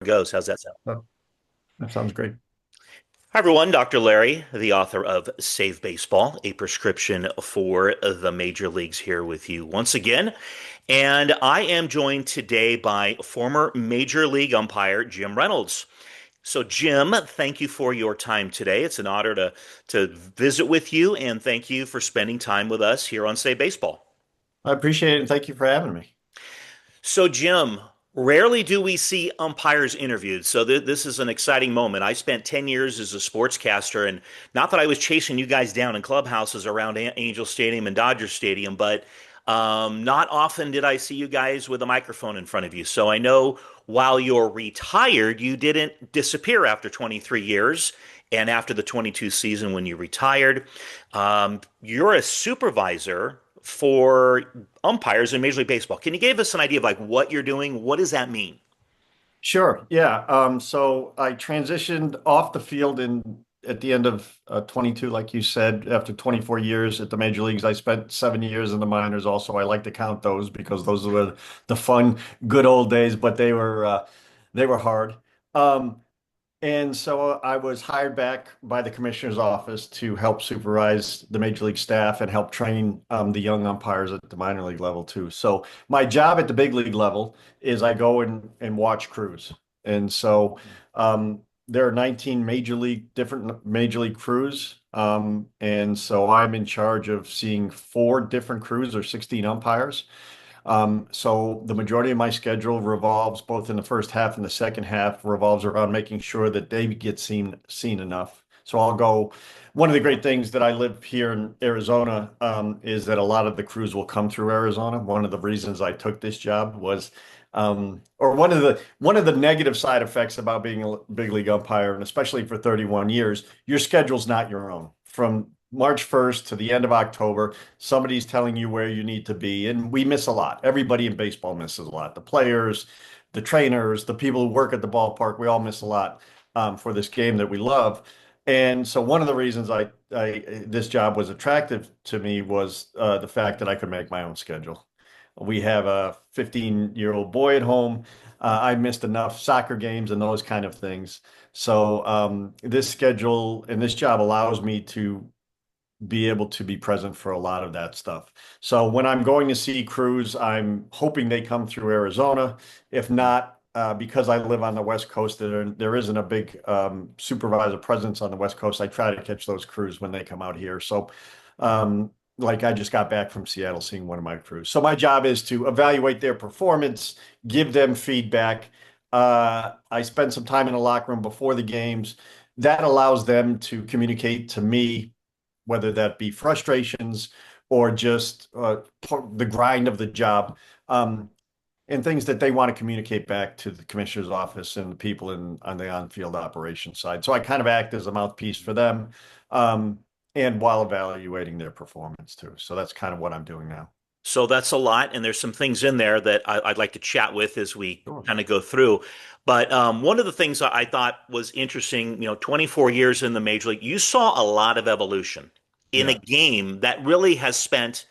goes. How's that sound? Oh, that sounds great. Hi, everyone. Dr. Larry, the author of Save Baseball, a prescription for the major leagues, here with you once again. And I am joined today by former major league umpire Jim Reynolds. So, Jim, thank you for your time today. It's an honor to visit with you, and thank you for spending time with us here on Save Baseball. I appreciate it and thank you for having me. So, Jim, rarely do we see umpires interviewed. So, this is an exciting moment. I spent 10 years as a sportscaster, and not that I was chasing you guys down in clubhouses around Angel Stadium and Dodger Stadium, but not often did I see you guys with a microphone in front of you. So, I know while you're retired, you didn't disappear after 23 years. And after the 22 season, when you retired, you're a supervisor for umpires in Major League Baseball. Can you give us an idea of like what you're doing? What does that mean? Sure. Yeah. So I transitioned off the field in at the end of 22, like you said, after 24 years at the major leagues. I spent 7 years in the minors. Also, I like to count those because those were the fun, good old days, but they were hard. Um, And so I was hired back by the commissioner's office to help supervise the major league staff and help train the young umpires at the minor league level too. So my job at the big league level is I go and watch crews. And so there are 19 different major league crews. And so I'm in charge of seeing four different crews or 16 umpires. So the majority of my schedule revolves both in the first half and the second half revolves around making sure that they get seen enough. So I'll go. One of the great things that I live here in Arizona is that a lot of the crews will come through Arizona. One of the reasons I took this job was, or one of the negative side effects about being a big league umpire, and especially for 31 years, your schedule's not your own. From March 1st to the end of October, somebody's telling you where you need to be. And we miss a lot. Everybody in baseball misses a lot. The players, the trainers, the people who work at the ballpark, we all miss a lot for this game that we love. And so one of the reasons this job was attractive to me was the fact that I could make my own schedule. We have a 15-year-old boy at home. I missed enough soccer games and those kind of things. So this schedule and this job allows me to be able to be present for a lot of that stuff. So when I'm going to see crews, I'm hoping they come through Arizona. If not, because I live on the West Coast, there isn't a big supervisor presence on the West Coast. I try to catch those crews when they come out here. So, like I just got back from Seattle seeing one of my crews. So my job is to evaluate their performance, give them feedback. I spend some time in the locker room before the games. That allows them to communicate to me whether that be frustrations or just the grind of the job, and things that they want to communicate back to the commissioner's office and the people on the on-field operations side. So I kind of act as a mouthpiece for them, and while evaluating their performance too. So that's kind of what I'm doing now. So that's a lot, and there's some things in there that I'd like to chat with as we Sure. kind of go through. But one of the things I thought was interesting, 24 years in the major league, you saw a lot of evolution in a Yeah. game that really has spent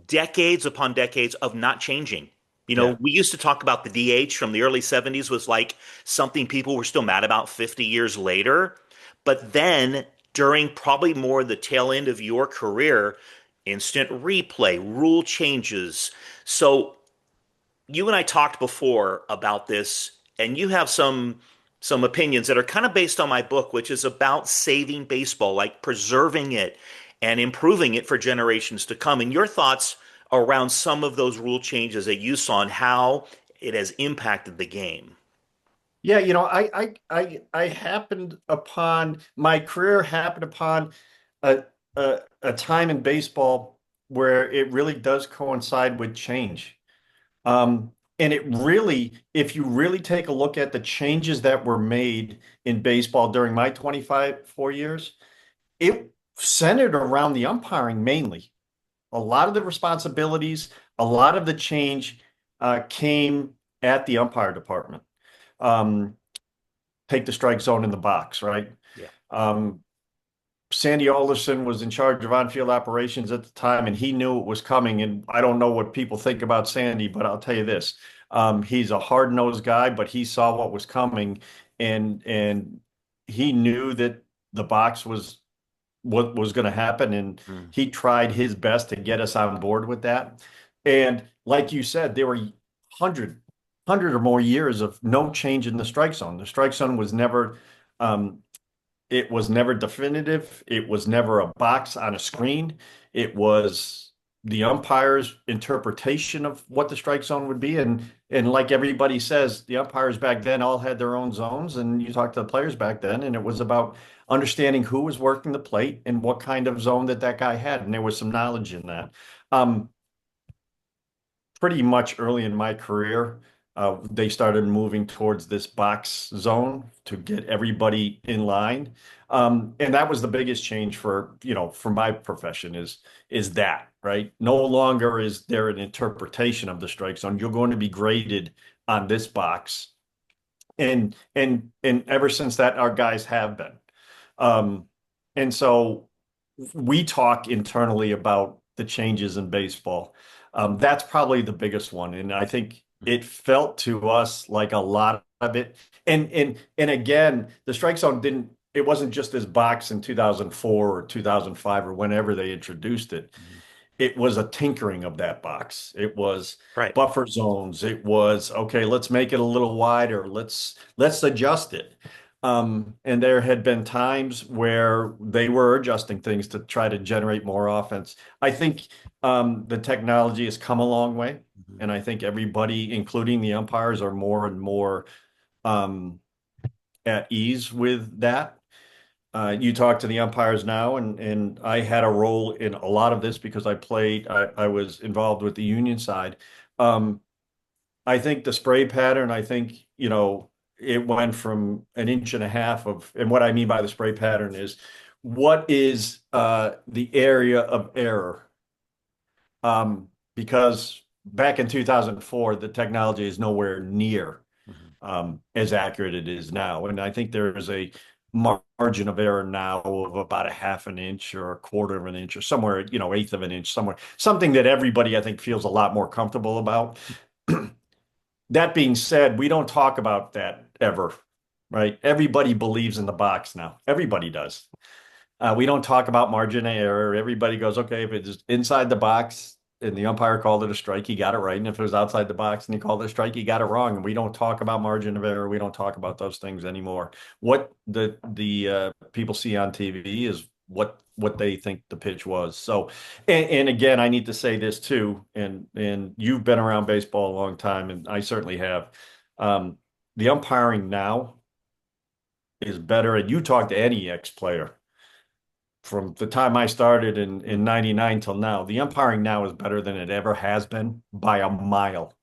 decades upon decades of not changing. Yeah. We used to talk about the DH from the early 70s was like something people were still mad about 50 years later. But then during probably more the tail end of your career, instant replay, rule changes. So you and I talked before about this, and you have some opinions that are kind of based on my book, which is about saving baseball, like preserving it and improving it for generations to come. And your thoughts around some of those rule changes that you saw and how it has impacted the game. Yeah, I happened upon my career happened upon a time in baseball where it really does coincide with change. And it really, if you really take a look at the changes that were made in baseball during my 4 years, it centered around the umpiring mainly. A lot of the responsibilities, a lot of the change came at the umpire department. Um, Take the strike zone in the box, right? Yeah. Um, Sandy Alderson was in charge of on-field operations at the time, and he knew it was coming. And I don't know what people think about Sandy, but I'll tell you this. He's a hard-nosed guy, but he saw what was coming, and he knew that the box was what was going to happen, and Mm. he tried his best to get us on board with that. And like you said, there were hundred hundred or more years of no change in the strike zone. The strike zone was never um, it was never definitive. It was never a box on a screen. It was the umpire's interpretation of what the strike zone would be. And like everybody says, the umpires back then all had their own zones. And you talk to the players back then, and it was about understanding who was working the plate and what kind of zone that guy had. And there was some knowledge in that. Um, Pretty much early in my career, they started moving towards this box zone to get everybody in line. And that was the biggest change for my profession is that, right? No longer is there an interpretation of the strike zone. You're going to be graded on this box. And ever since that, our guys have been. Um, and so we talk internally about the changes in baseball. That's probably the biggest one. And I think it felt to us like a lot of it. And again, the strike zone it wasn't just this box in 2004 or 2005 or whenever they introduced it. Mhm. It was a tinkering of that box. It was Right. buffer zones. It was, okay, let's make it a little wider. Let's adjust it. And there had been times where they were adjusting things to try to generate more offense. I think the technology has come a long way, Mhm. and I think everybody, including the umpires, are more and more um, at ease with that. You talk to the umpires now, and I had a role in a lot of this because I was involved with the union side. Um, I think the spray pattern, I think, it went from an inch and a half and what I mean by the spray pattern is what is the area of error? Because back in 2004, the technology is nowhere near Mhm. as accurate it is now. And I think there is a margin of error now of about a half an inch or a quarter of an inch or somewhere, eighth of an inch, somewhere, something that everybody I think feels a lot more comfortable about. That being said, we don't talk about that ever, right? Everybody believes in the box now. Everybody does. We don't talk about margin of error. Everybody goes, okay, if it's inside the box and the umpire called it a strike, he got it right. And if it was outside the box and he called it a strike, he got it wrong. And we don't talk about margin of error. We don't talk about those things anymore. What the people see on TV is what they think the pitch was. So, and again, I need to say this too, and you've been around baseball a long time, and I certainly have. Um, the umpiring now is better, and you talk to any ex-player from the time I started in 99 till now, the umpiring now is better than it ever has been by a mile.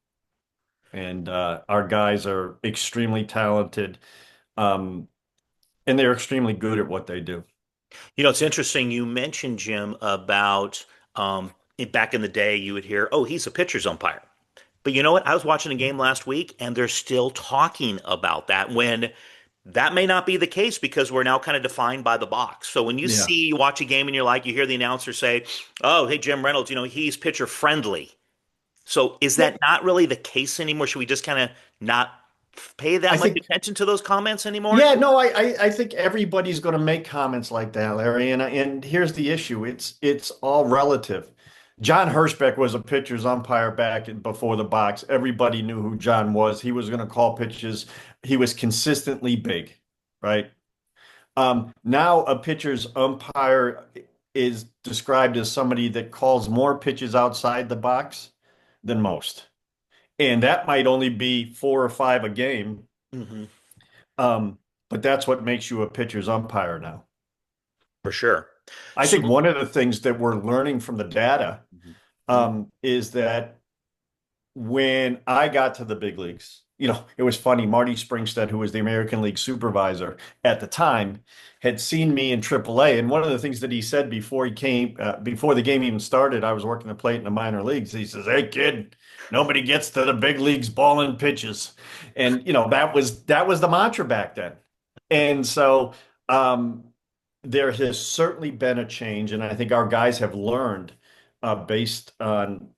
And our guys are extremely talented, um, and they're extremely good at what they do. It's interesting. You mentioned, Jim, about back in the day, you would hear, oh, he's a pitcher's umpire. But you know what? I was watching a game last week and they're still talking about that when that may not be the case because we're now kind of defined by the box. So when Yeah. you watch a game and you hear the announcer say, oh, hey, Jim Reynolds, he's pitcher friendly. So is Yeah, that not really the case anymore? Should we just kind of not pay I that much think attention to those comments anymore? yeah, no, I think everybody's going to make comments like that, Larry. And here's the issue: it's all relative. John Hirschbeck was a pitcher's umpire before the box. Everybody knew who John was. He was going to call pitches. He was consistently big, right? Now a pitcher's umpire is described as somebody that calls more pitches outside the box than most, and that might only be four or five a game. Hmm. But that's what makes you a pitcher's umpire now. For sure. I So, think one of the things that we're learning from the data mhm. is that when I got to the big leagues, it was funny. Marty Springstead, who was the American League supervisor at the time, had seen me in AAA. And one of the things that he said before the game even started, I was working the plate in the minor leagues. He says, "Hey, kid, nobody gets to the big leagues balling pitches." And, that was the mantra back then. And so, um, there has certainly been a change. And I think our guys have learned based on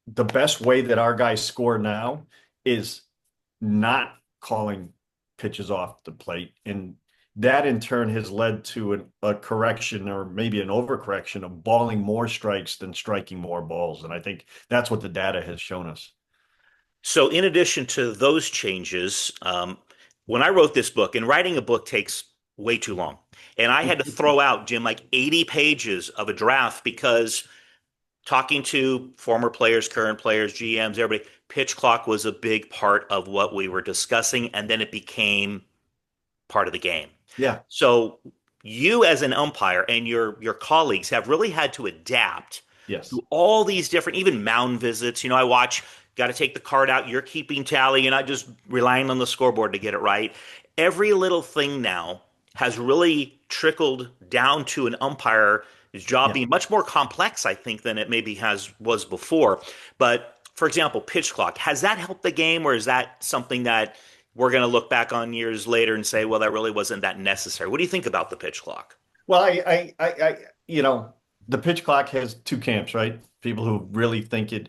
the best way that our guys score now is not calling pitches off the plate. And that in turn has led to a correction or maybe an overcorrection of balling more strikes than striking more balls. And I think that's what the data has shown us. So, in addition to those changes, when I wrote this book, and writing a book takes way too long, and I had to throw out, Jim, like 80 pages of a draft because talking to former players, current players, GMs, everybody, pitch clock was a big part of what we were discussing, and then it became part of the game. Yeah. So you as an umpire and your colleagues have really had to adapt Yes. to all these different, even mound visits. I watch, got to take the card out, you're keeping tally, you're not just relying on the scoreboard to get it right. Every little thing now has really trickled down to an umpire's job Yeah. being much more complex, I think, than it maybe was before. But for example, pitch clock, has that helped the game, or is that something that we're going to look back on years later and say, well, that really wasn't that necessary? What do you think about the pitch clock? Well, you know, the pitch clock has two camps, right? People who really think it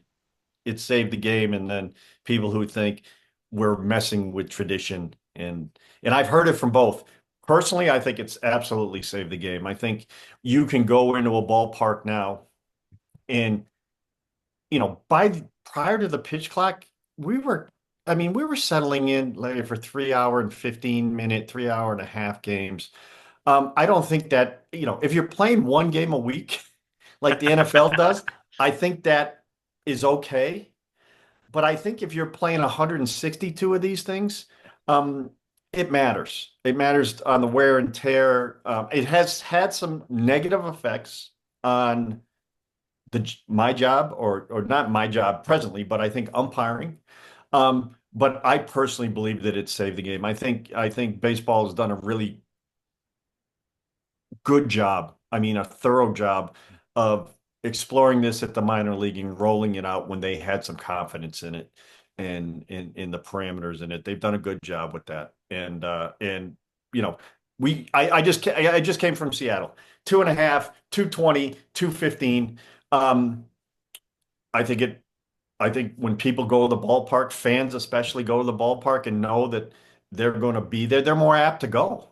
saved the game, and then people who think we're messing with tradition. And I've heard it from both. Personally, I think it's absolutely saved the game. I think you can go into a ballpark now and prior to the pitch clock, we were I mean, we were settling in like for 3 hour and 15 minute, 3 hour and a half games. I don't think that, if you're playing one game a week, like the NFL does, I think that is okay. But I think if you're playing 162 of these things, um, it matters. It matters on the wear and tear. It has had some negative effects on my job, or not my job presently, but I think umpiring. But I personally believe that it saved the game. I think baseball has done a really good job. I mean, a thorough job of exploring this at the minor league and rolling it out when they had some confidence in it and in the parameters in it. They've done a good job with that. And you know, I just came from Seattle. 2.5, 220, 215. Um, I think it I think when people go to the ballpark, fans especially go to the ballpark and know that they're going to be there, they're more apt to go.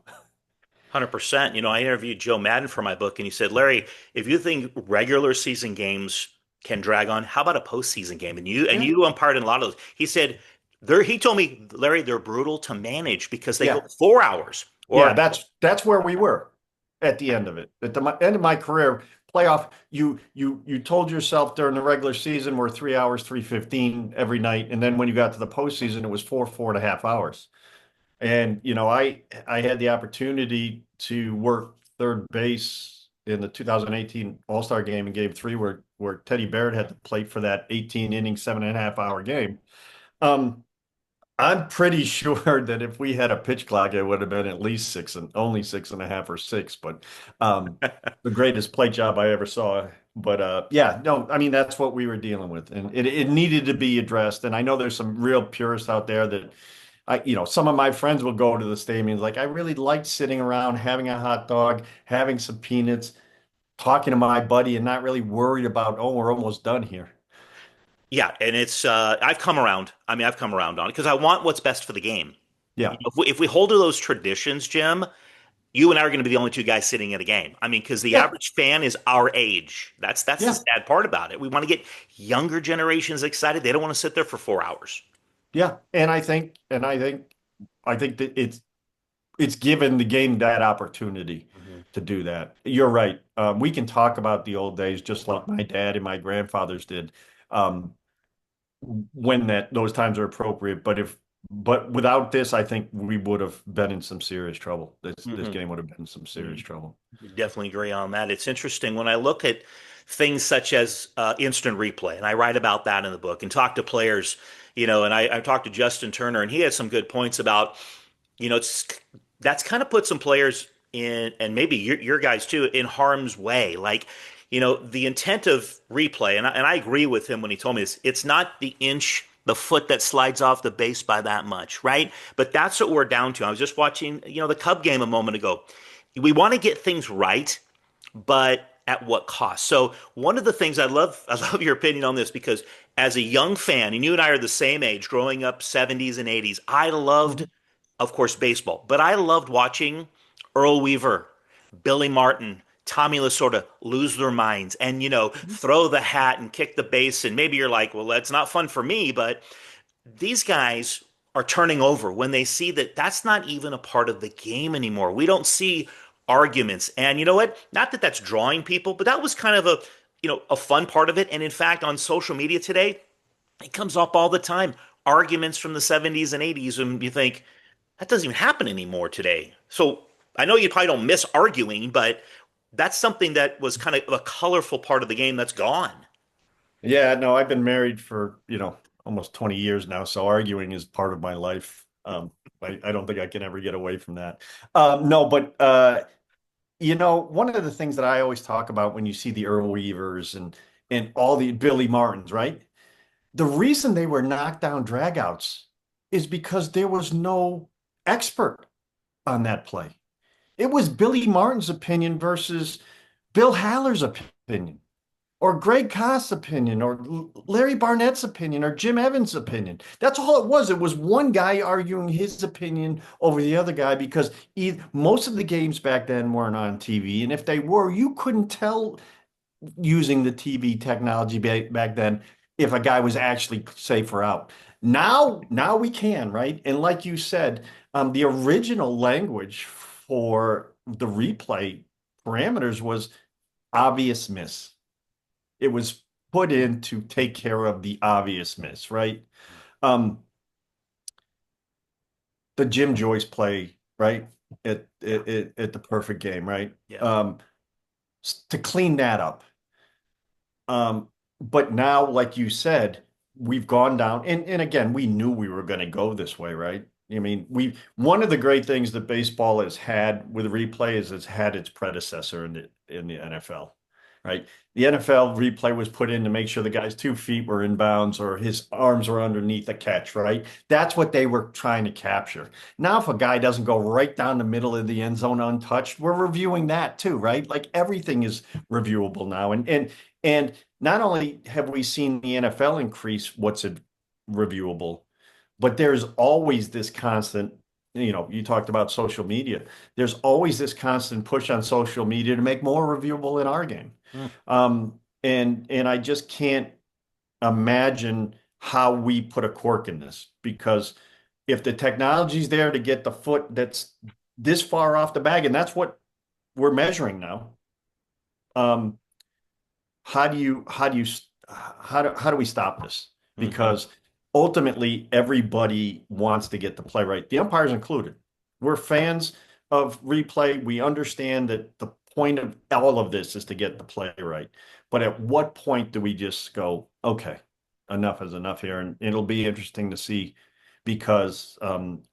100%. I interviewed Joe Madden for my book, and he said, Larry, if you think regular season games can drag on, how about a postseason game? And Yeah. you umpired in a lot of those. He said, he told me, Larry, they're brutal to manage because they go Yeah. 4 hours. Yeah, Or that's where we were at the end of it. At the end of my career, playoff, you told yourself during the regular season we're 3 hours, 3:15 every night, and then when you got to the postseason, it was 4.5 hours. And I had the opportunity to work third base in the 2018 All-Star game in Game 3, where Teddy Barrett had to play for that 18 inning, 7.5 hour game. Um, I'm pretty sure that if we had a pitch clock, it would have been at least six, and only 6.5 or six. But um, the greatest plate job I ever saw. But yeah, no, I mean that's what we were dealing with, and it needed to be addressed. And I know there's some real purists out there that some of my friends will go to the stadiums like I really liked sitting around, having a hot dog, having some peanuts, talking to my buddy, and not really worried about, oh, we're almost done here. yeah, and it's I've come around. I mean, I've come around on it because I want what's best for the game. Yeah, If we hold to those traditions, Jim, you and I are going to be the only two guys sitting at a game. I mean, because the yeah, average fan is our age. That's the yeah, sad part about it. We want to get younger generations excited. They don't want to sit there for 4 hours. yeah. And I think that it's given the game that opportunity Mhm. to do that. You're right. We can talk about the old days just like my dad and my grandfathers did, um, when those times are appropriate. But without this, I think we would have been in some serious trouble. This Mhm. game would have been in some serious Mhm. trouble. Definitely agree on that. It's interesting when I look at things such as instant replay, and I write about that in the book and talk to players, and I talked to Justin Turner, and he had some good points about, it's that's kind of put some players in, and maybe your guys too, in harm's way. Like, the intent of replay, and I agree with him when he told me this, it's not the foot that slides off the base by that much, right? But that's what we're down to. I was just watching, the Cub game a moment ago. We want to get things right, but at what cost? So one of the things I love your opinion on this because as a young fan, and you and I are the same age, growing up 70s and 80s, I loved, Mhm. of course, baseball, but I loved watching Earl Weaver, Billy Martin, Tommy Lasorda lose their minds and, throw the hat and kick the base. And maybe you're like, well, that's not fun for me, but these guys are turning over when they see that that's not even a part of the game anymore. We don't see arguments. And you know what? Not that that's drawing people, but that was kind of a fun part of it. And in fact, on social media today, it comes up all the time. Arguments from the 70s and 80s, and you think that doesn't even happen anymore today. So I know you probably don't miss arguing, but that's something that was kind of a colorful part of the game that's gone. Yeah, no, I've been married for, almost 20 years now, so arguing is part of my life. I don't think I can ever get away from that. No, but one of the things that I always talk about when you see the Earl Weavers and all the Billy Martins, right? The reason they were knocked down dragouts is because there was no expert on that play. It was Billy Martin's opinion versus Bill Haller's opinion, or Greg Koss' opinion, or Larry Barnett's opinion, or Jim Evans' opinion. That's all it was. It was one guy arguing his opinion over the other guy because most of the games back then weren't on TV. And if they were, you couldn't tell using the TV technology back then if a guy was actually safe or out. Now we can, right? And like you said, the original language for the replay parameters was obvious miss. It was put in to take care of the obvious miss, right? Um, the Jim Joyce play, right? At the perfect game, right? Yeah. To clean that up. But now, like you said, we've gone down, and again, we knew we were going to go this way, right? I mean, one of the great things that baseball has had with replay is it's had its predecessor in the NFL, right? The NFL replay was put in to make sure the guy's 2 feet were in bounds or his arms were underneath the catch, right? That's what they were trying to capture. Now, if a guy doesn't go right down the middle of the end zone untouched, we're reviewing that too, right? Like everything is reviewable now, and not only have we seen the NFL increase what's reviewable, but there's always this constant, you talked about social media. There's always this constant push on social media to make more reviewable in our game. Mm. And I just can't imagine how we put a cork in this because if the technology's there to get the foot that's this far off the bag, and that's what we're measuring now. um, how do we stop this? Hmm. Because ultimately everybody wants to get the play right, the umpires included. We're fans of replay. We understand that the point of all of this is to get the play right. But at what point do we just go, okay, enough is enough here? And it'll be interesting to see because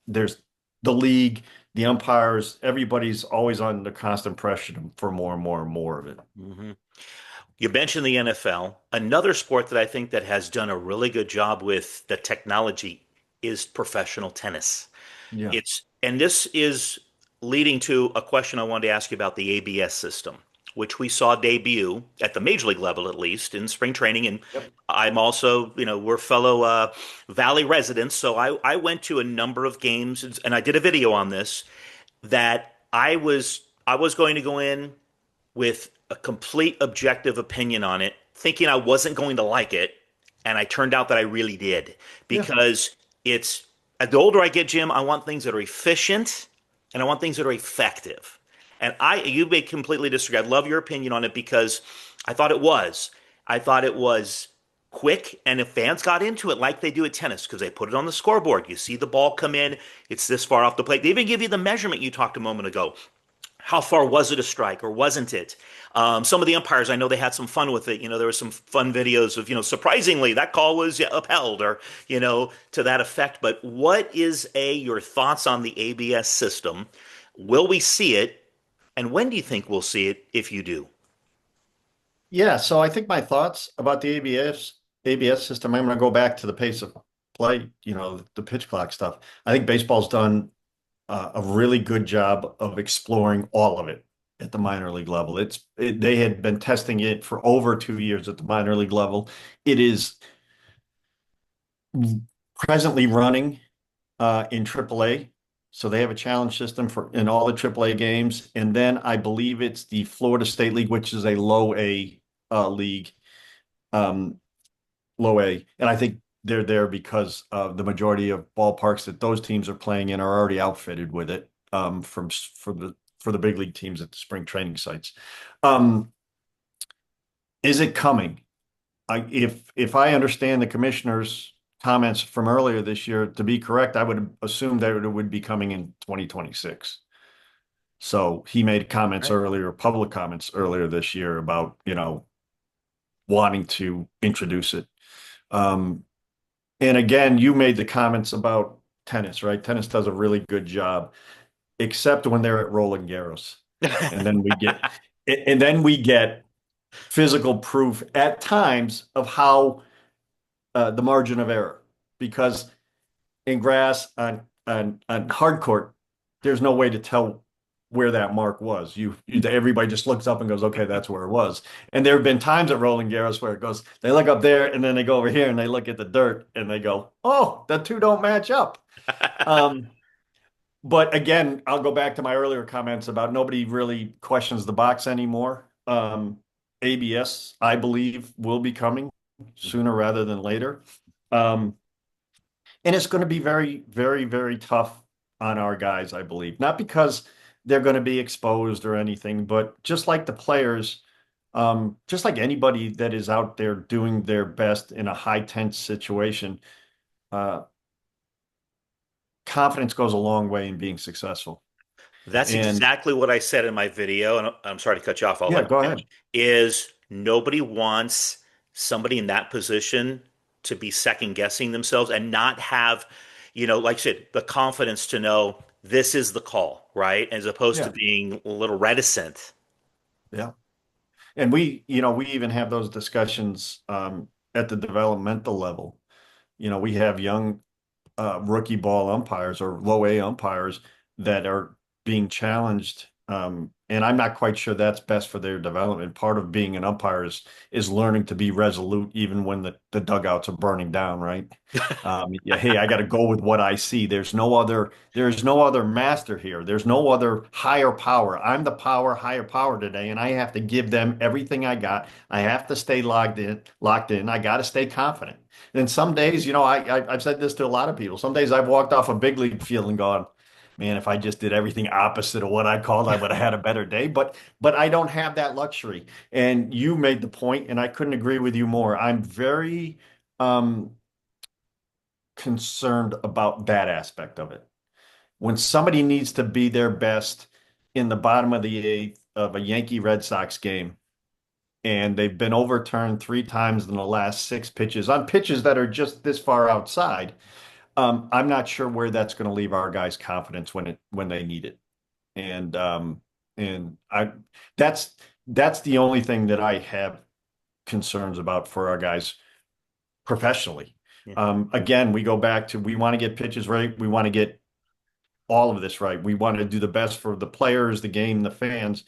there's the league, the umpires, everybody's always on the constant pressure for more and more and more of it. Hmm. You mentioned the NFL. Another sport that I think that has done a really good job with the technology is professional tennis. Yeah. And this is leading to a question I wanted to ask you about the ABS system, which we saw debut at the major league level, at least in spring training. And Yep. I'm also, we're fellow Valley residents. So I went to a number of games and I did a video on this that I was going to go in with a complete objective opinion on it, thinking I wasn't going to like it, and I turned out that I really did Yeah. because it's the older I get, Jim, I want things that are efficient and I want things that are effective. And you may completely disagree. I love your opinion on it because I thought it was. I thought it was quick, and if fans got into it like they do at tennis, because they put it on the scoreboard, you see the ball come in, it's this far off the plate. They even give you the measurement you talked a moment ago. How far was it a strike or wasn't it? Some of the umpires, I know they had some fun with it. There were some fun videos of, surprisingly that call was upheld or, to that effect. But what is your thoughts on the ABS system? Will we see it? And when do you think we'll see it if you do? Yeah, so I think my thoughts about the ABS system, I'm going to go back to the pace of play, the pitch clock stuff. I think baseball's done a really good job of exploring all of it at the minor league level. They had been testing it for over 2 years at the minor league level. It is presently running in AAA. So they have a challenge system for in all the AAA games. And then I believe it's the Florida State League, which is a low A league, um, low A. And I think they're there because the majority of ballparks that those teams are playing in are already outfitted with it for the big league teams at the spring training sites. Um, is it coming? If I understand the commissioner's comments from earlier this year to be correct, I would assume that it would be coming in 2026. So he made comments Right. earlier, public comments earlier this year about, wanting to introduce it. Um, and again, you made the comments about tennis, right? Tennis does a really good job, except when they're at Roland Garros. And then we get, and then we get physical proof at times of how the margin of error, because in grass on hard court, there's no way to tell where that mark was. Everybody just looks up and goes, okay, that's where it was. And there have been times at Roland Garros where it goes, they look up there and then they go over here and they look at the dirt and they go, oh, the two don't match up. Um, but again, I'll go back to my earlier comments about nobody really questions the box anymore. ABS, I believe, will be coming sooner rather than later. Um, and it's going to be very, very, very tough on our guys, I believe. Not because they're going to be exposed or anything, but just like the players, just like anybody that is out there doing their best in a high tense situation, uh, confidence goes a long way in being successful. That's And exactly what I said in my video, and I'm sorry to cut you off. I'll yeah, let you go finish. ahead. Is nobody wants somebody in that position to be second guessing themselves and not have, like I said, the confidence to know this is the call, right? As opposed to Yeah, being a little reticent. yeah. And we even have those discussions at the developmental level. We have young rookie ball umpires or low A umpires that are being challenged. And I'm not quite sure that's best for their development. Part of being an umpire is learning to be resolute even when the dugouts are burning down, right? Yeah, hey, I got to go with what I see. There's no other master here. There's no other higher power. I'm the higher power today, and I have to give them everything I got. I have to stay locked in. I got to stay confident. And some days, I've said this to a lot of people. Some days I've walked off a big league field and gone, man, if I just did everything opposite of what I called, I would have had a better day. But I don't have that luxury. And you made the point, and I couldn't agree with you more. I'm very concerned about that aspect of it. When somebody needs to be their best in the bottom of the eighth of a Yankee Red Sox game, and they've been overturned 3 times in the last 6 pitches on pitches that are just this far outside. I'm not sure where that's going to leave our guys' confidence when they need it, and I that's that's the only thing that I have concerns about for our guys professionally. Yeah. Again, we go back to we want to get pitches right, we want to get all of this right, we want to do the best for the players, the game, the fans.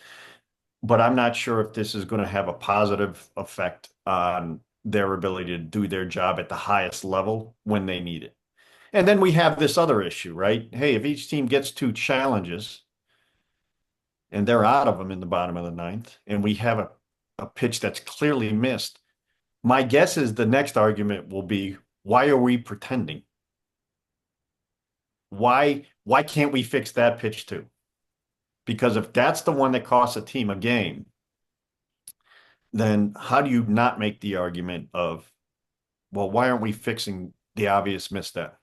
But I'm not sure if this is going to have a positive effect on their ability to do their job at the highest level when they need it. And then we have this other issue, right? Hey, if each team gets 2 challenges and they're out of them in the bottom of the ninth, and we have a pitch that's clearly missed, my guess is the next argument will be, why are we pretending? Why can't we fix that pitch too? Because if that's the one that costs a team a game, then how do you not make the argument of, well, why aren't we fixing the obvious misstep?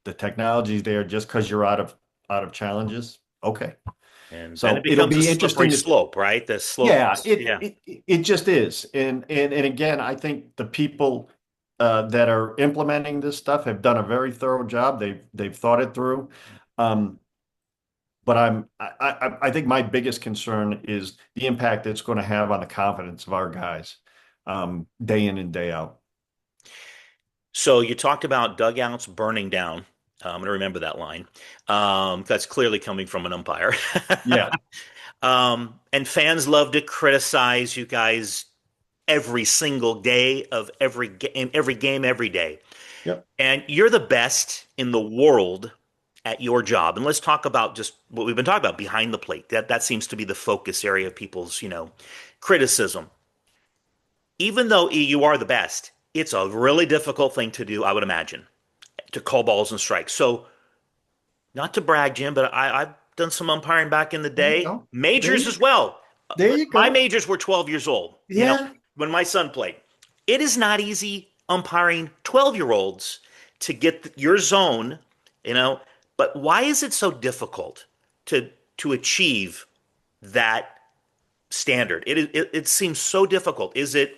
The technology's there just because you're out of challenges. Okay. And then it So it'll becomes a be slippery interesting to slope, right? The slope yeah, is, it yeah. it it just is. And again, I think the people that are implementing this stuff have done a very thorough job. They've thought it through. Um, but I think my biggest concern is the impact it's going to have on the confidence of our guys, day in and day out. So you talked about dugouts burning down. I'm going to remember that line. That's clearly coming from an umpire. Yeah. And fans love to criticize you guys every single day of every game, every day. Yep. And you're the best in the world at your job. And let's talk about just what we've been talking about behind the plate. That seems to be the focus area of people's, criticism. Even though you are the best, it's a really difficult thing to do, I would imagine, to call balls and strikes. So, not to brag, Jim, but I've done some umpiring back in the There you day, go. There majors you as well. there you My go. majors were 12 years old, Yeah. when my son played. It is not easy umpiring 12-year-olds to get your zone, you know, but why is it so difficult to achieve that standard? It seems so difficult. Is it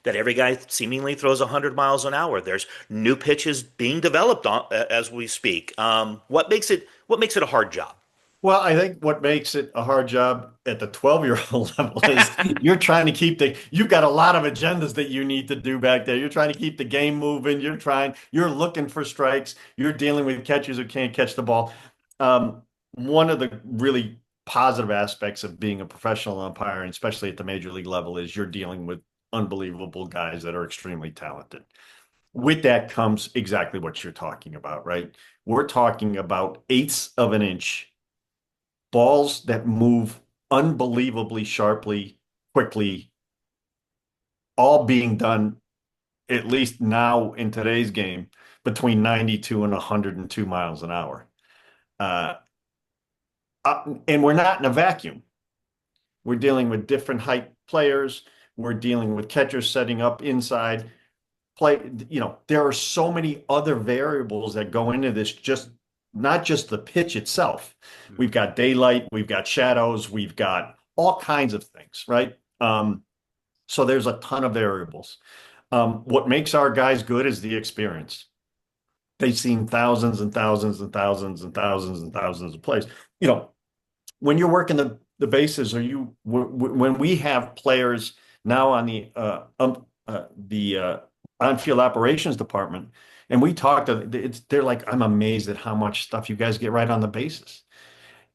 that every guy seemingly throws 100 miles an hour? There's new pitches being developed as we speak. What makes it a hard job? Well, I think what makes it a hard job at the 12-year-old level is you're trying to you've got a lot of agendas that you need to do back there. You're trying to keep the game moving. You're looking for strikes. You're dealing with catchers who can't catch the ball. One of the really positive aspects of being a professional umpire, and especially at the major league level, is you're dealing with unbelievable guys that are extremely talented. With that comes exactly what you're talking about, right? We're talking about eighths of an inch balls that move unbelievably sharply, quickly, all being done, at least now in today's game, between 92 and 102 miles an hour. Uh, and we're not in a vacuum. We're dealing with different height players. We're dealing with catchers setting up inside. There are so many other variables that go into this, just not just the pitch itself. We've got daylight, we've got shadows, we've got all kinds of things, right? So there's a ton of variables. What makes our guys good is the experience. They've seen thousands and thousands and thousands and thousands and thousands of plays. You know, when you're working the bases, when we have players now on the on-field operations department, and we talk to they're like, I'm amazed at how much stuff you guys get right on the bases.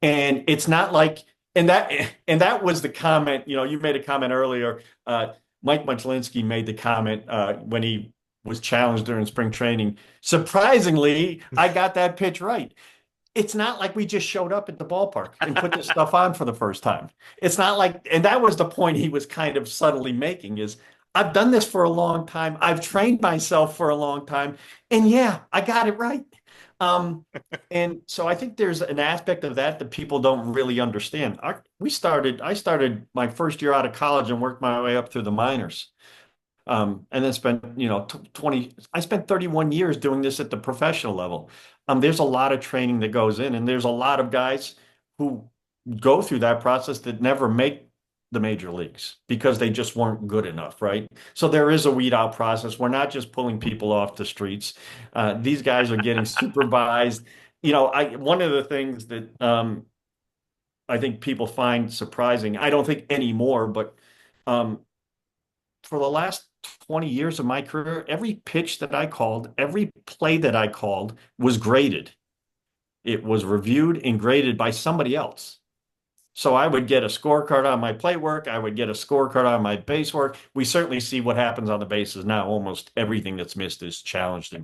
And it's not like, and that was the comment, you made a comment earlier. Mike Muchlinski made the comment when he was challenged during spring training. Surprisingly, I got that pitch right. It's not like we just showed up at the ballpark and put this stuff on for the first time. It's not like, and that was the point he was kind of subtly making is I've done this for a long time. I've trained myself for a long time. And yeah, I got it right. Um, and so I think there's an aspect of that people don't really understand. I started my first year out of college and worked my way up through the minors. And then spent, 20, I spent 31 years doing this at the professional level. There's a lot of training that goes in, and there's a lot of guys who go through that process that never make the major leagues because they just weren't good enough, right? So there is a weed out process. We're not just pulling people off the streets. These guys are getting supervised. One of the things that I think people find surprising, I don't think anymore, but um, for the last 20 years of my career, every pitch that I called, every play that I called was graded. It was reviewed and graded by somebody else. So I would get a scorecard on my play work. I would get a scorecard on my base work. We certainly see what happens on the bases now. Almost everything that's missed is challenged.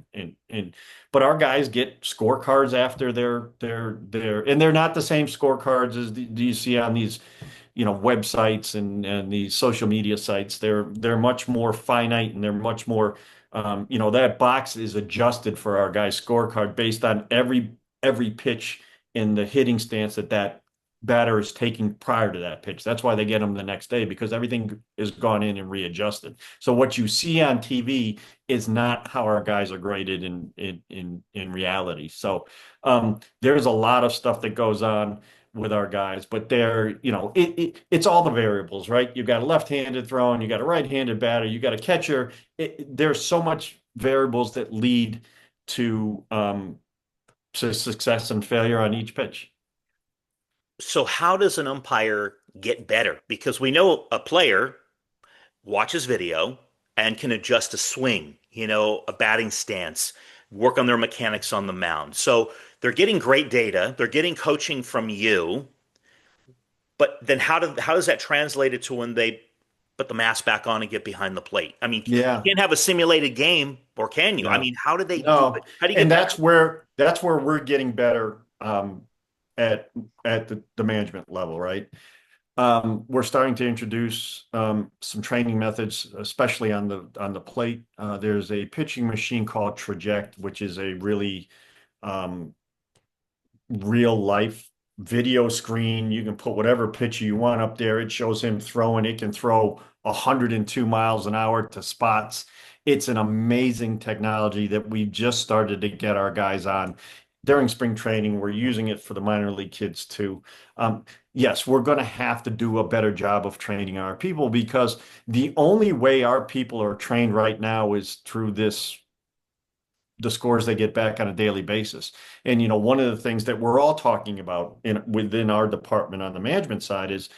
But our guys get scorecards after and they're not the same scorecards as do you see on these websites and these social media sites. They're much more finite, and they're much more that box is adjusted for our guy's scorecard based on every pitch in the hitting stance that batter is taking prior to that pitch. That's why they get them the next day, because everything is gone in and readjusted. So what you see on TV is not how our guys are graded in reality. So there's a lot of stuff that goes on with our guys, but it's all the variables, right? You've got a left-handed throw, you got a right-handed batter, you got a catcher. There's so much variables that lead to success and failure on each pitch. So how does an umpire get better? Because we know a player watches video and can adjust a swing, a batting stance. work on their mechanics on the mound. So they're getting great data, they're getting coaching from you, but then how does that translate it to when they put the mask back on and get behind the plate? I mean, you Yeah. can't have a simulated game, or can you? I No. mean, how do they do No. it? How do you And get better? that's where we're getting better at the management level, right? We're starting to introduce some training methods, especially on the plate. There's a pitching machine called Traject, which is a really um, real life video screen. You can put whatever picture you want up there. It shows him throwing. It can throw 102 miles an hour to spots. It's an amazing technology that we just started to get our guys on during spring training. We're using it for the minor league kids too. Yes, we're going to have to do a better job of training our people because the only way our people are trained right now is through the scores they get back on a daily basis. And one of the things that we're all talking about within our department on the management side is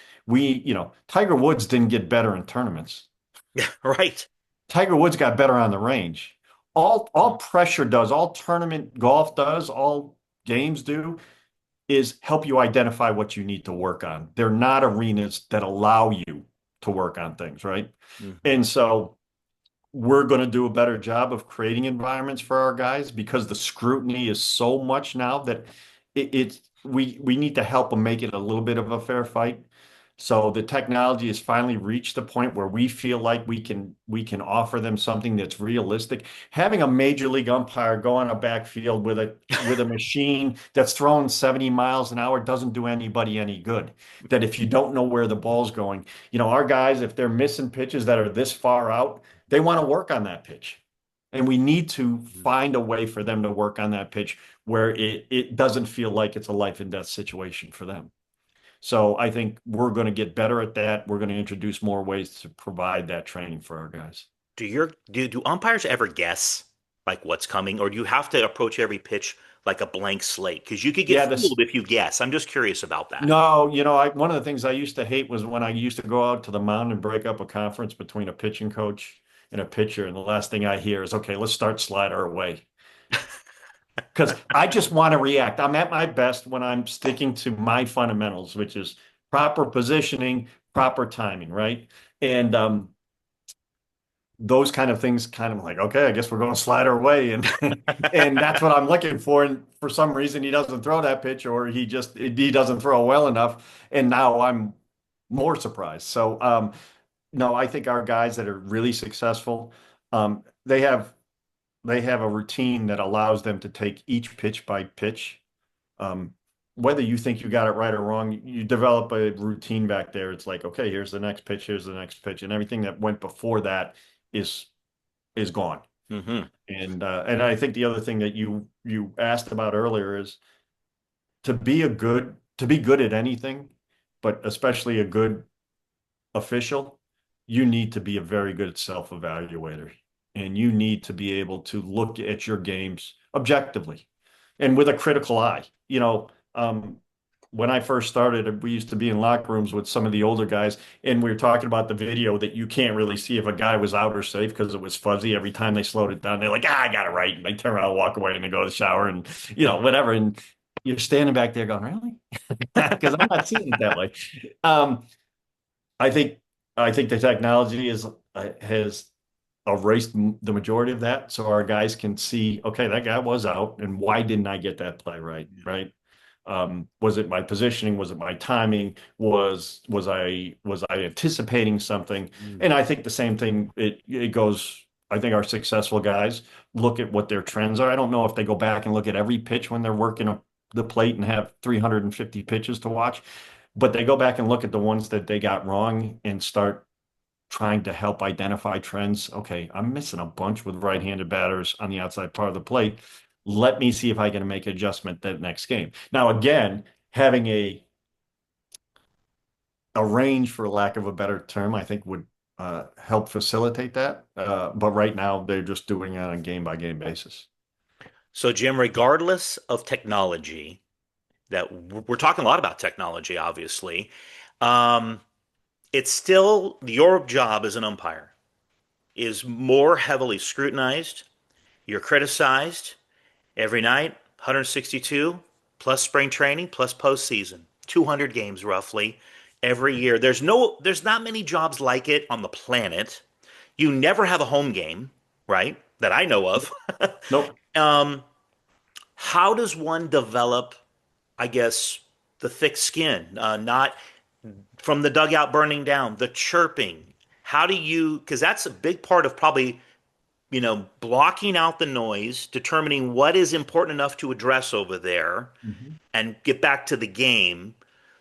Tiger Woods didn't get better in tournaments. Yeah, right. Tiger Woods got better on the range. All pressure does, all tournament golf does, all games do is help you identify what you need to work on. They're not arenas that allow you to work on things, right? Hmm. And so we're going to do a better job of creating environments for our guys because the scrutiny is so much now that we need to help them make it a little bit of a fair fight. So the technology has finally reached the point where we feel like we can offer them something that's realistic. Having a major league umpire go on a backfield with a machine that's throwing 70 miles an hour doesn't do anybody any good. That if you don't know where the ball's going, our guys, if they're missing pitches that are this far out, they want to work on that pitch. And we need to find a way for them to work on that pitch where it doesn't feel like it's a life and death situation for them. So I think we're going to get better at that. We're going to introduce more ways to provide that training for our guys. Do umpires ever guess like what's coming, or do you have to approach every pitch like a blank slate? Because you could get Yeah, fooled this if you guess. I'm just curious about that. no, one of the things I used to hate was when I used to go out to the mound and break up a conference between a pitching coach and a pitcher, and the last thing I hear is, "Okay, let's start slider away." Because I just want to react. I'm at my best when I'm sticking to my fundamentals, which is proper positioning, proper timing, right? And those kind of things kind of like, okay, I guess we're going to slide our way. And and that's what I'm looking for. And for some reason he doesn't throw that pitch or he doesn't throw well enough. And now I'm more surprised. So no, I think our guys that are really successful, they have a routine that allows them to take each pitch by pitch. Um, Whether you think you got it right or wrong, you develop a routine back there. It's like, okay, here's the next pitch, here's the next pitch, and everything that went before that is is gone. Hmm. And I think the other thing that you asked about earlier is to be good at anything, but especially a good official, you need to be a very good self-evaluator, and you need to be able to look at your games objectively and with a critical eye. When I first started, we used to be in locker rooms with some of the older guys, and we were talking about the video that you can't really see if a guy was out or safe because it was fuzzy. Every time they slowed it down, they're like, I got it right. And they turn around and walk away and they go to the shower and, whatever. And you're standing back there going, really? Because I'm not seeing it that way. Um, I think I think the technology has erased the majority of that, so our guys can see, okay, that guy was out, and why didn't I get that play right? Right? Was it my positioning? Was it my timing? Was I anticipating something? And I think the same thing. It goes. I think our successful guys look at what their trends are. I don't know if they go back and look at every pitch when they're working the plate and have 350 pitches to watch, but they go back and look at the ones that they got wrong and start trying to help identify trends. Okay, I'm missing a bunch with right-handed batters on the outside part of the plate. Let me see if I can make an adjustment that next game. Now, again, having a range, for lack of a better term, I think would help facilitate that. But right now, they're just doing it on a game-by-game basis. So, Jim, regardless of technology, that we're talking a lot about technology, obviously, um, it's still your job as an umpire is more heavily scrutinized. You're criticized. Every night, 162 plus spring training plus postseason, 200 games roughly every year. There's not many jobs like it on the planet. You never have a home game, right? That I know of. Nope. Um, how does one develop, I guess, the thick skin? Not from the dugout burning down, the chirping. How do you, because that's a big part of probably, blocking out the noise, determining what is important enough to address over there Mhm. and get back to the game.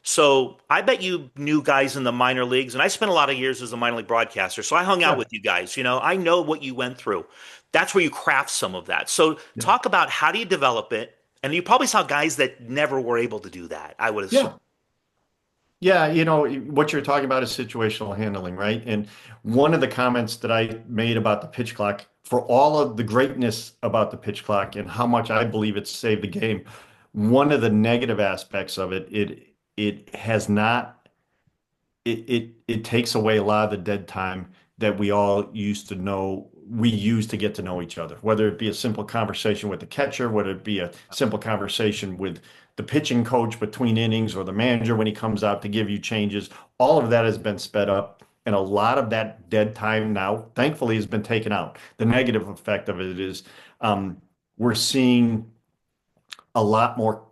So I bet you knew guys in the minor leagues, and I spent a lot of years as a minor league broadcaster. So I hung out Yeah. with you guys. I know what you went through. That's where you craft some of that. So Yeah. talk about how do you develop it? And you probably saw guys that never were able to do that, I would assume. Yeah. Yeah, what you're talking about is situational handling, right? And one of the comments that I made about the pitch clock, for all of the greatness about the pitch clock and how much I believe it's saved the game, one of the negative aspects of it, it has not it takes away a lot of the dead time that we all used to know we used to get to know each other, whether it be a simple conversation with the catcher, whether it be a simple conversation with the pitching coach between innings or the manager when he comes out to give you changes. All of that has been sped up. And a lot of that dead time now, thankfully, has been taken out. The negative effect of it is we're seeing a lot more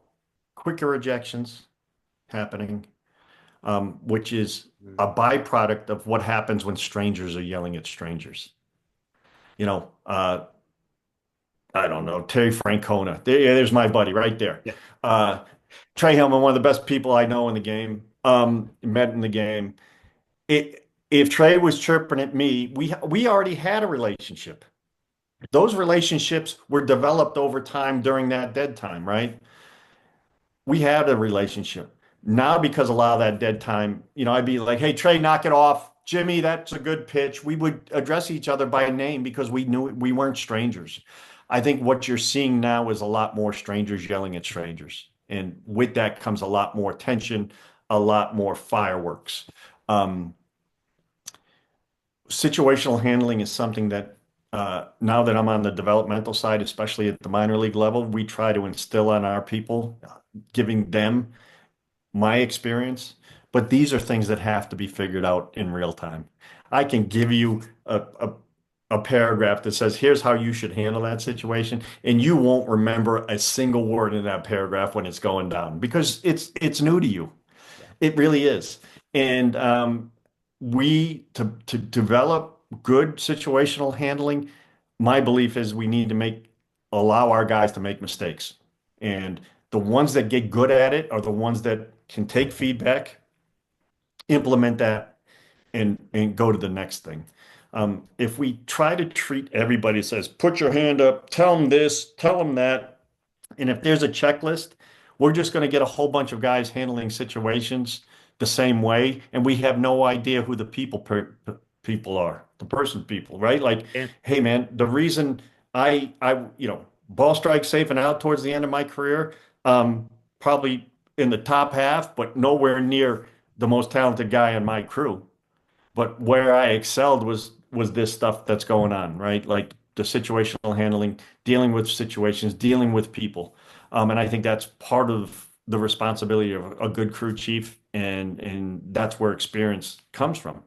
quicker ejections happening, which is Mm. a byproduct of what happens when strangers are yelling at strangers. You know, uh, I don't know, Terry Francona. There's my buddy right there. Yeah. Uh, Trey Hillman, one of the best people I know in the game, met in the game. If Trey was chirping at me, we already had a relationship. Those relationships were developed over time during that dead time, right? We had a relationship. Now, because a lot of that dead time, I'd be like, hey, Trey, knock it off. Jimmy, that's a good pitch. We would address each other by name because we knew we weren't strangers. I think what you're seeing now is a lot more strangers yelling at strangers. And with that comes a lot more tension, a lot more fireworks. Um, Situational handling is something that now that I'm on the developmental side, especially at the minor league level, we try to instill on our people, giving them my experience, but these are things that have to be figured out in real time. I can give you a paragraph that says, here's how you should handle that situation, and you won't remember a single word in that paragraph when it's going down because it's new to you. Yeah. It really is. And we to develop good situational handling, my belief is we need to allow our guys to make mistakes. And the ones that get good at it are the ones that can take feedback, implement that, and go to the next thing. If we try to treat everybody says, put your hand up, tell them this, tell them that, and if there's a checklist, we're just going to get a whole bunch of guys handling situations the same way, and we have no idea who the people are, the person people, right? Like, Yeah. hey man, the reason ball strike safe and out towards the end of my career, probably in the top half, but nowhere near the most talented guy in my crew. But where I excelled was this stuff that's going on, right? Like the situational handling, dealing with situations, dealing with people. And I think that's part of the responsibility of a good crew chief, and that's where experience comes from.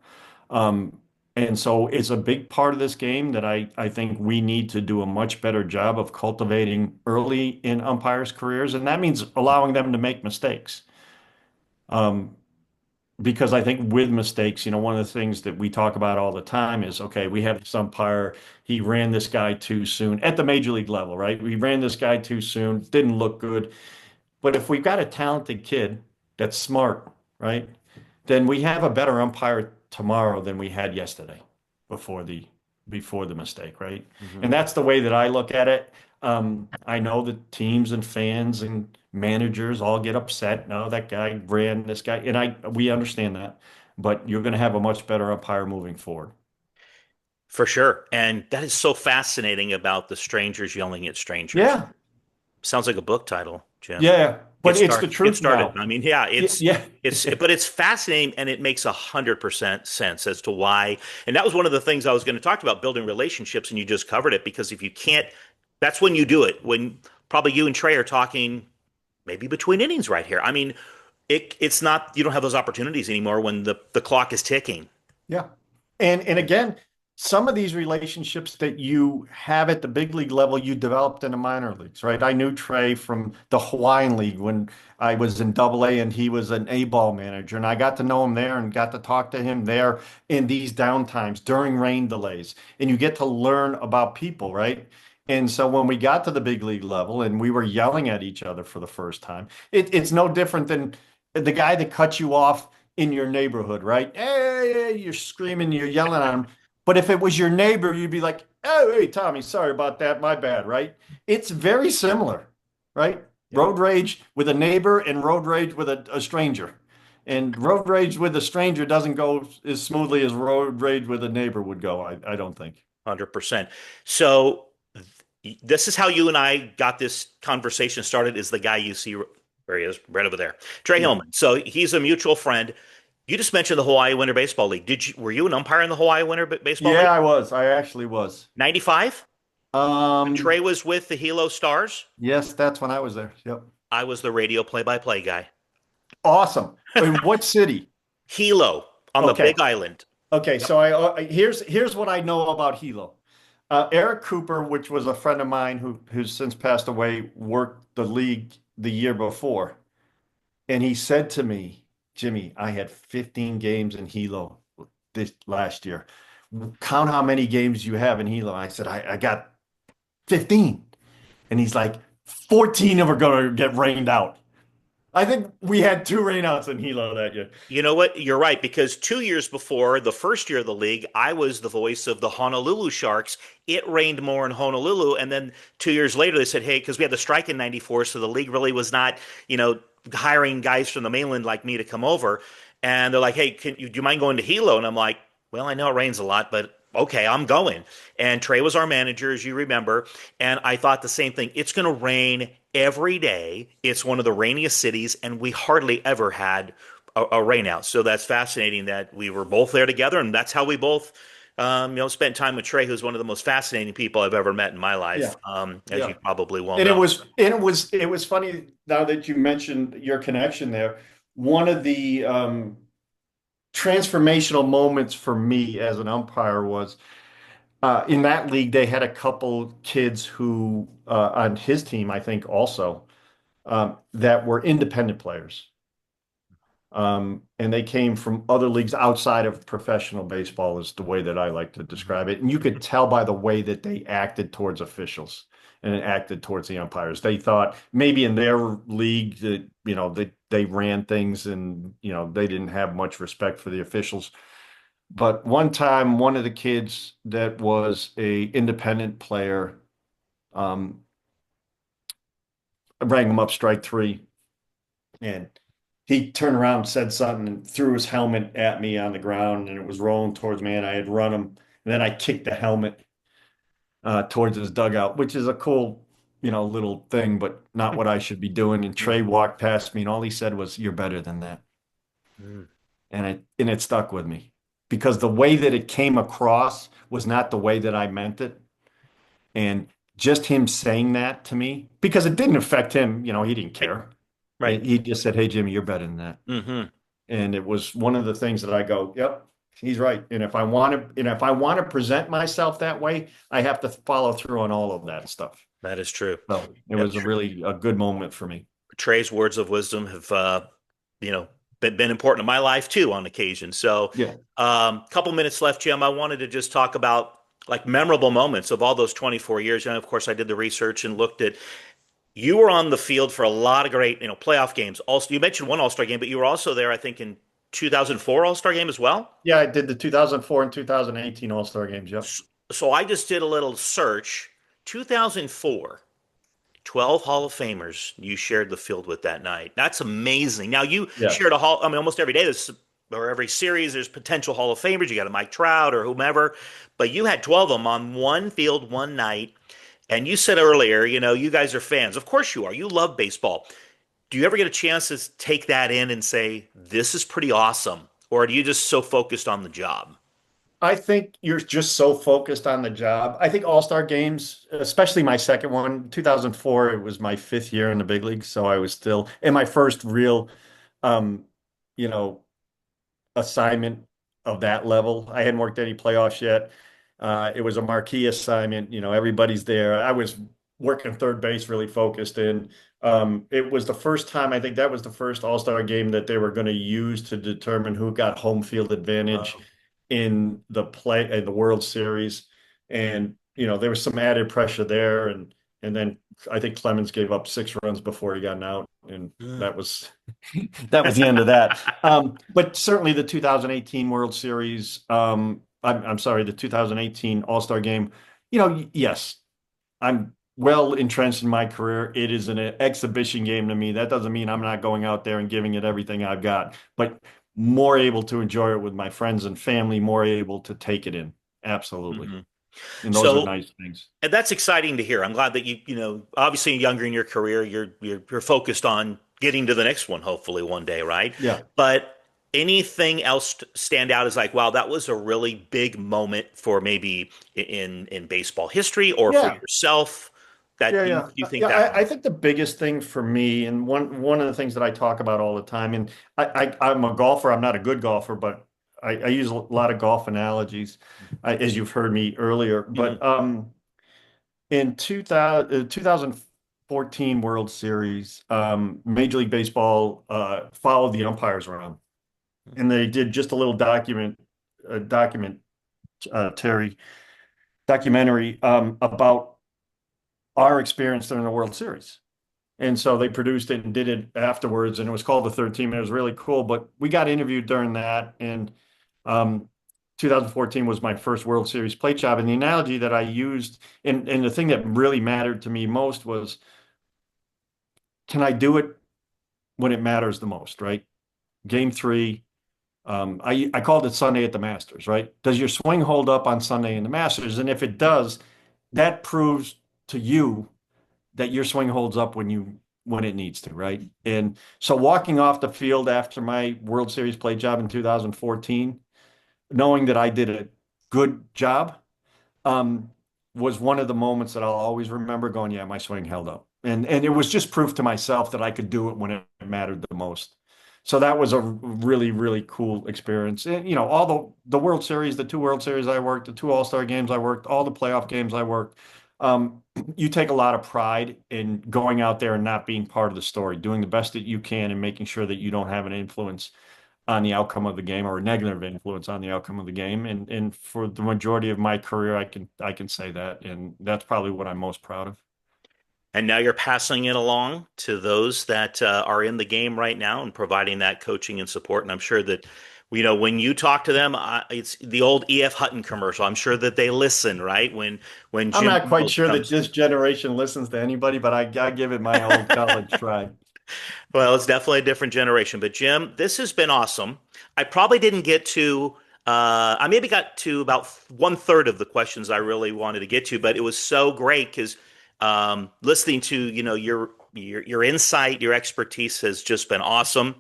Um, and so it's a big part of this game that I think we need to do a much better job of cultivating early in umpires' careers, and that means allowing them to make mistakes. Um, because I think with mistakes, one of the things that we talk about all the time is, okay, we have this umpire, he ran this guy too soon at the major league level, right? We ran this guy too soon, didn't look good. But if we've got a talented kid that's smart, right, then we have a better umpire tomorrow than we had yesterday before the before the mistake, right? Mhm. And that's the way that I look at it. I know that teams and fans and managers all get upset. No, that guy ran this guy, and we understand that, but you're going to have a much better umpire moving forward. For sure. And that is so fascinating about the strangers yelling at strangers. Yeah, Sounds like a book title, Jim. yeah, but it's the Get truth started. now. I mean, yeah, Yeah, but it's fascinating and it makes 100% sense as to why. And that was one of the things I was going to talk about, building relationships, and you just covered it because if you can't, that's when you do it. When probably you and Trey are talking maybe between innings right here. I mean, it's not you don't have those opportunities anymore when the clock is ticking. Yeah. And again, some of these relationships that you have at the big league level, you developed in the minor leagues, right? I knew Trey from the Hawaiian League when I was in Double A and he was an A-ball manager. And I got to know him there and got to talk to him there in these downtimes during rain delays. And you get to learn about people, right? And so when we got to the big league level and we were yelling at each other for the first time, it's no different than the guy that cuts you off in your neighborhood, right? Hey, you're screaming, you're yelling at him. But if it was your neighbor, you'd be like, oh, hey, Tommy, sorry about that. My bad, right? It's very similar, right? Yep. Road rage with a neighbor and road rage with a stranger. And road rage with a stranger doesn't go as smoothly as road rage with a neighbor would go, I don't think. 100%. So this is how you and I got this conversation started is the guy you see where he is right over there. Trey Yeah. Hillman. So he's a mutual friend. You just mentioned the Hawaii Winter Baseball League. Were you an umpire in the Hawaii Winter Baseball Yeah, League? I was. I actually was. 95? Trey Um, was with the Hilo Stars. yes, that's when I was there. Yep. I was the radio play-by-play guy. Awesome. In what city? Hilo on the Okay. Big Island. Okay, Yep. so here's what I know about Hilo. Eric Cooper, which was a friend of mine who's since passed away, worked the league the year before, and he said to me, "Jimmy, I had 15 games in Hilo this last year. Count how many games you have in Hilo." I said, "I got 15," and he's like, "14 of them are going to get rained out." I think we had two rainouts in Hilo that year. You know what? You're right, because 2 years before the first year of the league, I was the voice of the Honolulu Sharks. It rained more in Honolulu. And then 2 years later, they said, hey, because we had the strike in 94, so the league really was not, hiring guys from the mainland like me to come over. And they're like, hey, do you mind going to Hilo? And I'm like, well, I know it rains a lot, but okay, I'm going. And Trey was our manager, as you remember. And I thought the same thing. It's going to rain every day. It's one of the rainiest cities, and we hardly ever had a rain out. So that's fascinating that we were both there together, and that's how we both, spent time with Trey, who's one of the most fascinating people I've ever met in my Yeah, life, as yeah. you probably well And it know. was and it was funny now that you mentioned your connection there. One of the transformational moments for me as an umpire was in that league they had a couple kids who on his team I think also that were independent players. And they came from other leagues outside of professional baseball, is the way that I like to describe it. And you could tell by the way that they acted towards officials and acted towards the umpires. They thought maybe in their league that, they ran things and, they didn't have much respect for the officials. But one time, one of the kids that was a independent player rang him up strike three, and he turned around and said something and threw his helmet at me on the ground and it was rolling towards me and I had run him. And then I kicked the helmet towards his dugout, which is a cool, little thing, but not what I should be doing. And Trey walked past me and all he said was, "You're better than that." Mm. And it stuck with me because the way that it came across was not the way that I meant it. And just him saying that to me, because it didn't affect him, he didn't Right. care. Right. He just said, "Hey, Jimmy, you're better than that." Hmm. And it was one of the things that I go, "Yep, he's right." And if I want to present myself that way, I have to follow through on all of that stuff. That is true. So it Yep. was a good moment for me. Trey's words of wisdom have, you know, been important in my life too on occasion. So, Yeah. couple minutes left, Jim. I wanted to just talk about like memorable moments of all those 24 years. And of course, I did the research and looked at you were on the field for a lot of great, playoff games. Also, you mentioned one All-Star game, but you were also there, I think, in 2004 All-Star game as well. Yeah, I did the 2004 and 2018 All-Star games. Yep. So I just did a little search. 2004, 12 Hall of Famers you shared the field with that night. That's amazing. Now you Yeah. shared a Hall, I mean, almost every day or every series, there's potential Hall of Famers. You got a Mike Trout or whomever, but you had 12 of them on one field one night. And you said earlier, you guys are fans. Of course you are. You love baseball. Do you ever get a chance to take that in and say, this is pretty awesome? Or are you just so focused on the job? I think you're just so focused on the job. I think All-Star games, especially my second one, 2004, it was my fifth year in the big league, so I was still in my first real, um, you know, assignment of that level. I hadn't worked any playoffs yet. It was a marquee assignment. Everybody's there. I was working third base, really focused in. It was the first time, I think that was the first All-Star game that they were going to use to determine who got home field advantage Um, in the World Series. And, there was some added pressure there. And then I think Clemens gave up 6 runs before he got out. And that was that was the end of that. But certainly the 2018 World Series, I'm sorry, the 2018 All-Star Game, yes, I'm well entrenched in my career. It is an exhibition game to me. That doesn't mean I'm not going out there and giving it everything I've got, but more able to enjoy it with my friends and family, more able to take it in. Absolutely. mhm. And those are So nice things. and that's exciting to hear. I'm glad that obviously younger in your career, you're focused on getting to the next one, hopefully one day, right? Yeah. But anything else stand out as like, wow, that was a really big moment for maybe in baseball history or for Yeah. yourself that Yeah, you yeah, you think yeah. that I moment? think the biggest thing for me, and one of the things that I talk about all the time, and I'm a golfer. I'm not a good golfer, but I use a lot of golf analogies, as you've heard me earlier. Mhm. But in 2014 World Series, Major League Baseball followed the umpires around, and they did just a little Terry documentary about our experience during the World Series. And so they produced it and did it afterwards, and it was called the Third Team. And it was really cool. But we got interviewed during that, and um, 2014 was my first World Series plate job. And the analogy that I used, and the thing that really mattered to me most was, can I do it when it matters the most, right? Game three, I called it Sunday at the Masters, right? Does your swing hold up on Sunday in the Masters? And if it does, that proves to you that your swing holds up when it needs to, right? And so walking off the field after my World Series play job in 2014, knowing that I did a good job, um, was one of the moments that I'll always remember going, yeah, my swing held up. And it was just proof to myself that I could do it when it mattered the most. So that was a really, really cool experience. And, all the World Series, the two World Series I worked, the two All-Star games I worked, all the playoff games I worked, um, you take a lot of pride in going out there and not being part of the story, doing the best that you can and making sure that you don't have an influence on the outcome of the game or a negative influence on the outcome of the game. And for the majority of my career, I can say that, and that's probably what I'm most proud of. And now you're passing it along to those that are in the game right now and providing that coaching and support. And I'm sure that, when you talk to them, it's the old E.F. Hutton commercial. I'm sure that they listen, right? When I'm Jim not quite Reynolds sure that comes. this generation listens to anybody, but I give it my old college try. Well, it's definitely a different generation. But Jim, this has been awesome. I probably didn't get to. I maybe got to about one third of the questions I really wanted to get to, but it was so great because listening to your insight, your expertise has just been awesome.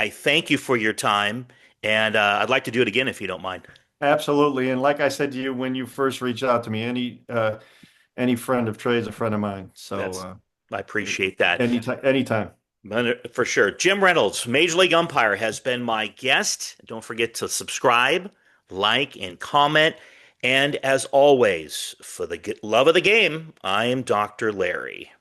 I thank you for your time, and I'd like to do it again if you don't mind. Absolutely. And like I said to you when you first reached out to me, any friend of Trey is a friend of mine. So That's I appreciate that. anytime, anytime. For sure. Jim Reynolds, Major League Umpire, has been my guest. Don't forget to subscribe, like, and comment. And as always, for the love of the game, I am Dr. Larry.